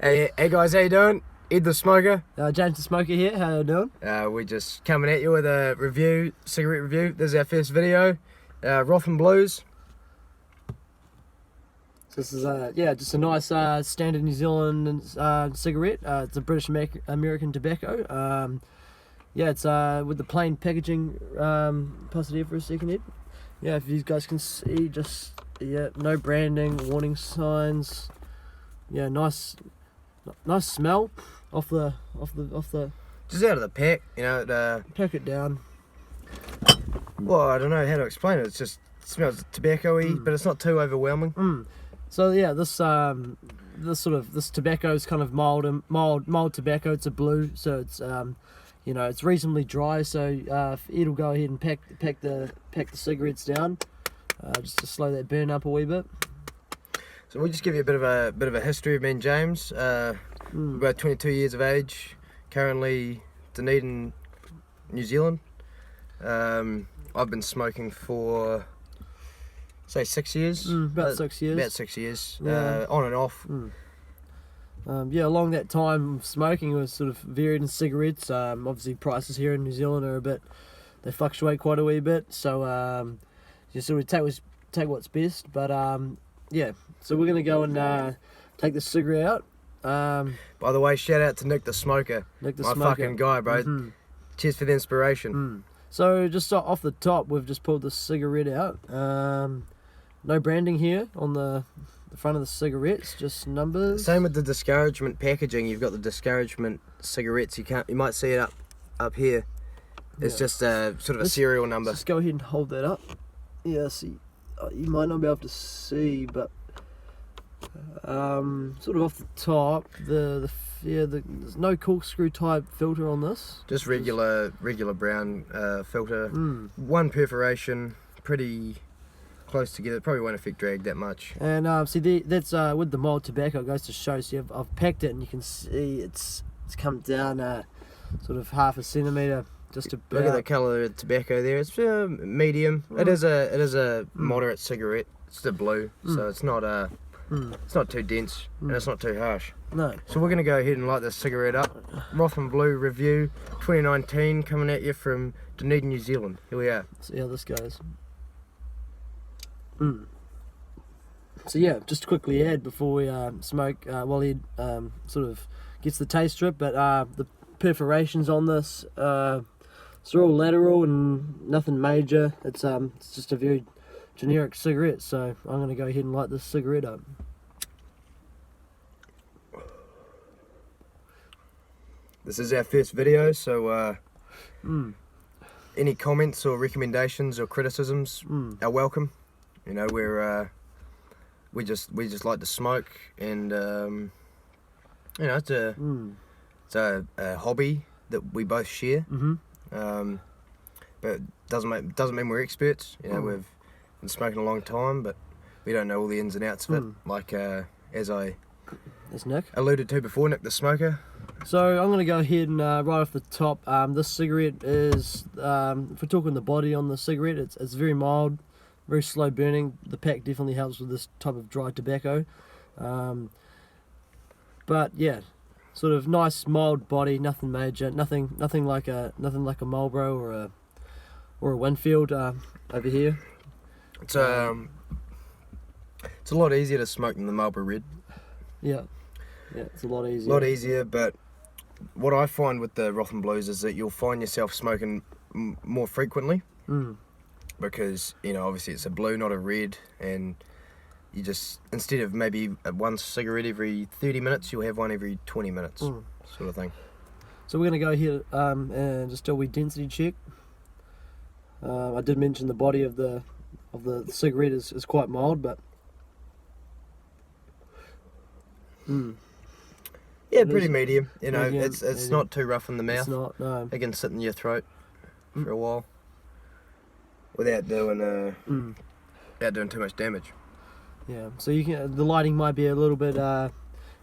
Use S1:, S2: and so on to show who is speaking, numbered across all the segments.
S1: Hey guys, how you doing? Ed the Smoker.
S2: James the Smoker here. How you doing?
S1: We're just coming at you with a cigarette review. This is our first video. Rothman Blues.
S2: This is just a nice standard New Zealand cigarette. It's a British American tobacco. It's with the plain packaging. Pass it here for a second, Ed. Yeah, if you guys can see, no branding, warning signs. Yeah, nice smell off the
S1: Just out of the pack,
S2: pack it down.
S1: Well, I don't know how to explain it. It smells tobacco-y, but it's not too overwhelming.
S2: So yeah, this tobacco is kind of mild tobacco. It's a blue, so it's it's reasonably dry. So Ed will go ahead and pack the cigarettes down, just to slow that burn up a wee bit.
S1: So we'll just give you a bit of a history of me and James. About 22 years of age, currently Dunedin, New Zealand. I've been smoking for say 6 years.
S2: About 6 years.
S1: About 6 years,
S2: Yeah.
S1: on and off.
S2: Along that time, smoking was sort of varied in cigarettes. Obviously, prices here in New Zealand they fluctuate quite a wee bit. So you sort of take what's best. But so we're gonna go and take the cigarette out.
S1: By the way, shout out to Nick the Smoker.
S2: Nick the
S1: My
S2: Smoker.
S1: fucking guy, bro. Cheers for the inspiration.
S2: So just off the top, we've just pulled the cigarette out. No branding here on the front of the cigarettes, just numbers.
S1: Same with the discouragement packaging. You've got the discouragement cigarettes. You might see it up here. It's just a sort of a serial number.
S2: Just go ahead and hold that up. Yeah, see, you might not be able to see, but sort of off the top, there's no corkscrew type filter on this.
S1: Just regular brown filter. One perforation, pretty close together. Probably won't affect drag that much.
S2: And that's with the mild tobacco. It goes to show. See, I've packed it, and you can see it's come down sort of half a centimetre. Just about.
S1: Look at the colour of the tobacco there. It's medium. It is a moderate cigarette. It's the blue, so it's not too dense and it's not too harsh.
S2: No.
S1: So we're gonna go ahead and light this cigarette up. Rothman Blue review 2019 coming at you from Dunedin, New Zealand. Here we are.
S2: See how this goes. So yeah, just to quickly add before we smoke, while Ed sort of gets the taste strip, but the perforations on this, it's all lateral and nothing major. It's just a very generic cigarette, so I'm going to go ahead and light this cigarette up.
S1: This is our first video, so any comments or recommendations or criticisms are welcome. We just like to smoke, and it's a hobby that we both share. But doesn't mean we're experts. We've been smoking a long time, but we don't know all the ins and outs of it. Like as
S2: Nick
S1: alluded to before, Nick the Smoker.
S2: So I'm going to go ahead and right off the top, this cigarette is, if we're talking the body on the cigarette, it's very mild, very slow burning. The pack definitely helps with this type of dry tobacco. But yeah, sort of nice mild body, nothing major, nothing like a Marlboro or a Winfield over here.
S1: It's a lot easier to smoke than the Marlboro Red.
S2: Yeah, it's a lot easier.
S1: A lot easier, but what I find with the Rothman Blues is that you'll find yourself smoking more frequently. Because obviously it's a blue, not a red, and you just, instead of maybe one cigarette every 30 minutes, you'll have one every 20 minutes, sort of thing.
S2: So we're going to go here and just do a wee density check. I did mention the body of the cigarette is quite mild, but
S1: yeah, pretty medium.
S2: Medium,
S1: it's
S2: medium.
S1: not too rough in the mouth.
S2: It's not, no.
S1: It can sit in your throat for a while without doing too much damage.
S2: Yeah, so the lighting might be a little bit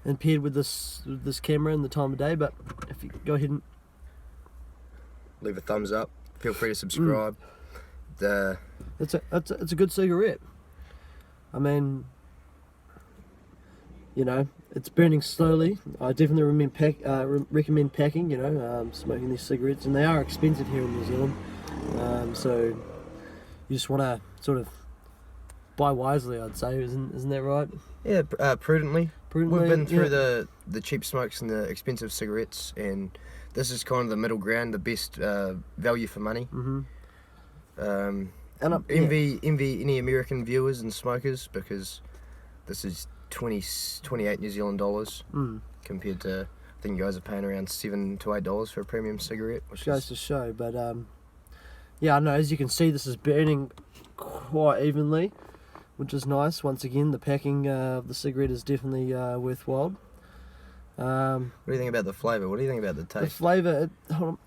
S2: impaired with this camera and the time of day, but if you go ahead and
S1: leave a thumbs up, feel free to subscribe.
S2: It's a good cigarette. I mean, you know, it's burning slowly. I definitely recommend packing, you know, smoking these cigarettes, and they are expensive here in New Zealand. So you just want to sort of buy wisely, I'd say, isn't that right?
S1: Yeah, prudently.
S2: Prudently,
S1: We've been through
S2: yeah.
S1: the cheap smokes and the expensive cigarettes, and this is kind of the middle ground, the best value for money.
S2: Mm-hmm.
S1: Um,
S2: And
S1: envy any American viewers and smokers, because this is 28 New Zealand dollars compared to, I think you guys are paying around $7 to $8 for a premium cigarette, which
S2: goes
S1: is
S2: to show. But yeah, I know, as you can see, this is burning quite evenly, which is nice. Once again, the packing of the cigarette is definitely worthwhile.
S1: What do you think about the flavour? What do you think about the
S2: The
S1: taste?
S2: flavour, hold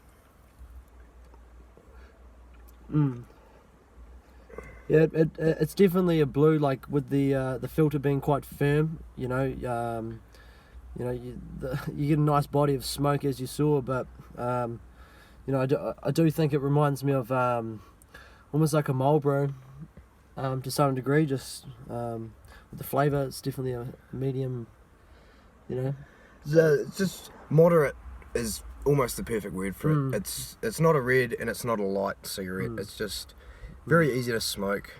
S2: on. Yeah, it's definitely a blue, like with the filter being quite firm. You know, you get a nice body of smoke as you saw, but you know, I do think it reminds me of almost like a Marlboro to some degree. Just with the flavour, it's definitely a medium. You know,
S1: It's just moderate is almost the perfect word for it. It's not a red and it's not a light cigarette. It's just very easy to smoke.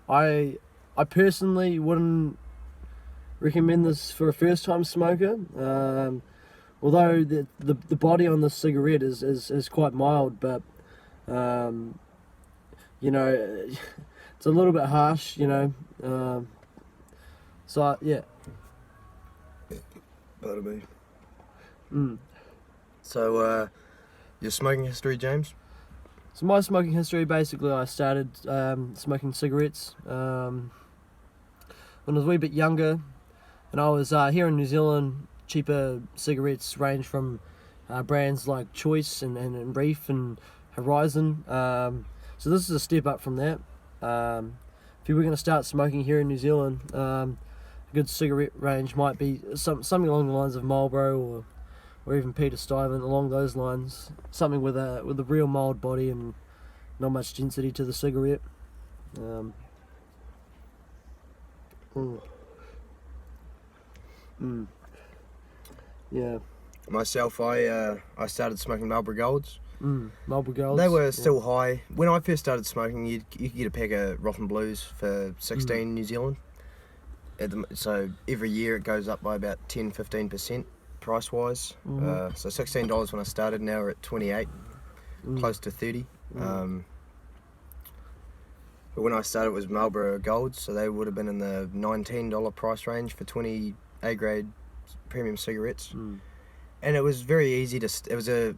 S2: I personally wouldn't recommend this for a first time smoker. Although the body on the cigarette is quite mild, but you know, it's a little bit harsh, you know. So yeah.
S1: Pardon me. So your smoking history, James?
S2: So my smoking history, basically, I started smoking cigarettes when I was a wee bit younger, and I was here in New Zealand. Cheaper cigarettes range from brands like Choice and Reef and Horizon. So this is a step up from that. If you were going to start smoking here in New Zealand, a good cigarette range might be something along the lines of Marlboro or even Peter Stuyvesant, along those lines. Something with a real mild body and not much density to the cigarette. Yeah.
S1: Myself, I started smoking Marlboro Golds.
S2: Marlboro Golds.
S1: They were still high. When I first started smoking, you could get a pack of Rothman Blues for 16 New Zealand. So every year it goes up by about 10-15% price wise. So $16 when I started, now we're at 28, close to 30. But when I started it was Marlboro Golds, so they would have been in the $19 price range for 20 A grade premium cigarettes. And it was very easy to, it was the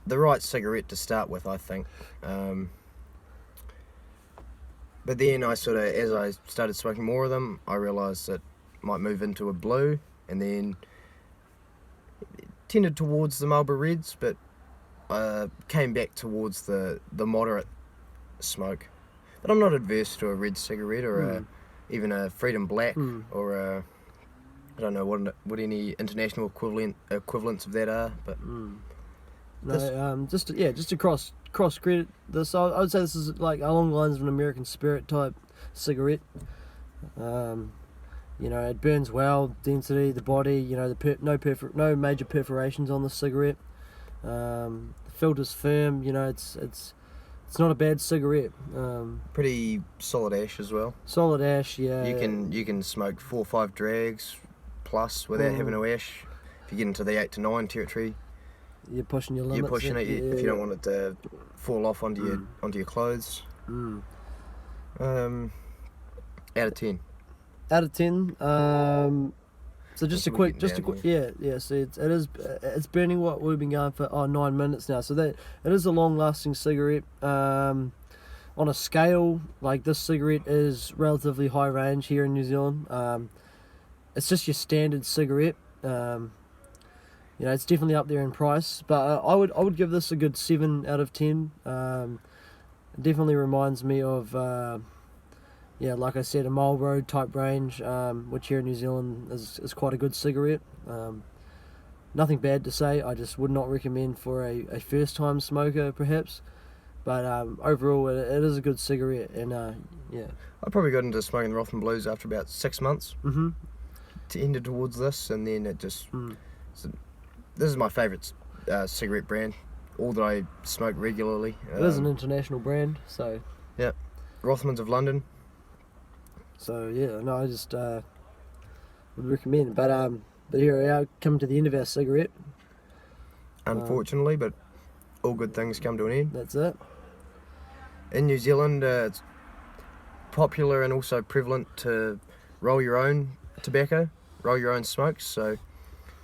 S1: right cigarette to start with, I think. But then as I started smoking more of them, I realised that I might move into a blue, and then tended towards the Marlboro Reds, but came back towards the moderate smoke. But I'm not adverse to a red cigarette or even a Freedom Black or a, I don't know what any international equivalents of that are, but
S2: no, just to cross credit this, I would say this is like along the lines of an American Spirit type cigarette. You know, it burns well, density, the body. You know, no major perforations on the cigarette. The filter's firm. You know, it's not a bad cigarette.
S1: Pretty solid ash as well.
S2: Solid ash, yeah.
S1: You can smoke 4 or 5 drags plus without having no ash. If you get into the 8 to 9 territory,
S2: you're pushing your limits.
S1: You're pushing it if you don't want it to fall off onto your clothes. Out of 10.
S2: Out of 10. So just a quick, yeah. So it's burning what we've been going for 9 minutes now. So that it is a long-lasting cigarette. On a scale, like this cigarette is relatively high range here in New Zealand. It's just your standard cigarette. You know, it's definitely up there in price, but I would give this a good 7 out of 10. It definitely reminds me of, like I said, a Marlboro type range, which here in New Zealand is quite a good cigarette. Nothing bad to say. I just would not recommend for a first time smoker, perhaps. But overall, it is a good cigarette, and yeah.
S1: I probably got into smoking the Rothman Blues after about 6 months. tended towards this, and then it just.
S2: Mm.
S1: So, this is my favourite cigarette brand. All that I smoke regularly.
S2: It is an international brand, so.
S1: Yeah, Rothmans of London.
S2: So yeah, no, I just would recommend. But here we are, coming to the end of our cigarette.
S1: Unfortunately, but all good things come to an end.
S2: That's it.
S1: In New Zealand, it's popular and also prevalent to roll your own tobacco, roll your own smokes. So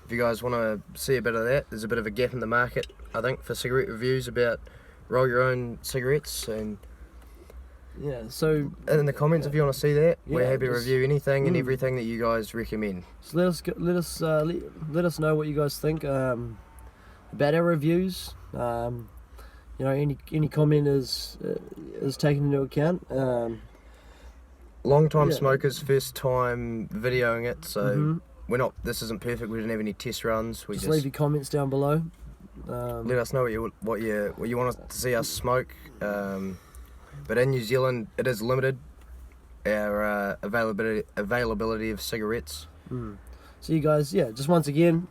S1: if you guys want to see a bit of that, there's a bit of a gap in the market, I think, for cigarette reviews about roll your own cigarettes. And
S2: Yeah. So
S1: in the comments, if you want to see that, we're
S2: Yeah,
S1: happy to
S2: just-
S1: review anything and
S2: Mm.
S1: everything that you guys recommend.
S2: So let us know what you guys think about our reviews. You know, any comment is taken into account.
S1: Long time
S2: Yeah.
S1: smokers, first time videoing it, so
S2: Mhm.
S1: we're not. This isn't perfect. We didn't have any test runs. We
S2: Just
S1: just
S2: leave your comments down below.
S1: let us know what you want us to see us smoke. But in New Zealand, it is limited. Our availability of cigarettes.
S2: So you guys, yeah, just once again,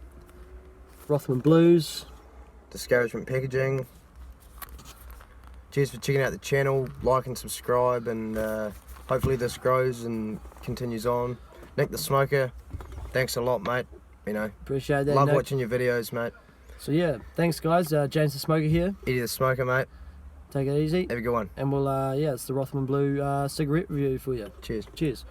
S2: Rothman Blues.
S1: Discouragement Packaging. Cheers for checking out the channel. Like and subscribe, and hopefully this grows and continues on. Nick the Smoker, thanks a lot, mate. You know,
S2: Appreciate that.
S1: love
S2: Nick.
S1: watching your videos, mate.
S2: So yeah, thanks guys. James the Smoker here.
S1: Eddie the Smoker, mate.
S2: Take it easy.
S1: Have a good one.
S2: And we'll, yeah, it's the Rothman Blue cigarette review for you.
S1: Cheers.
S2: Cheers.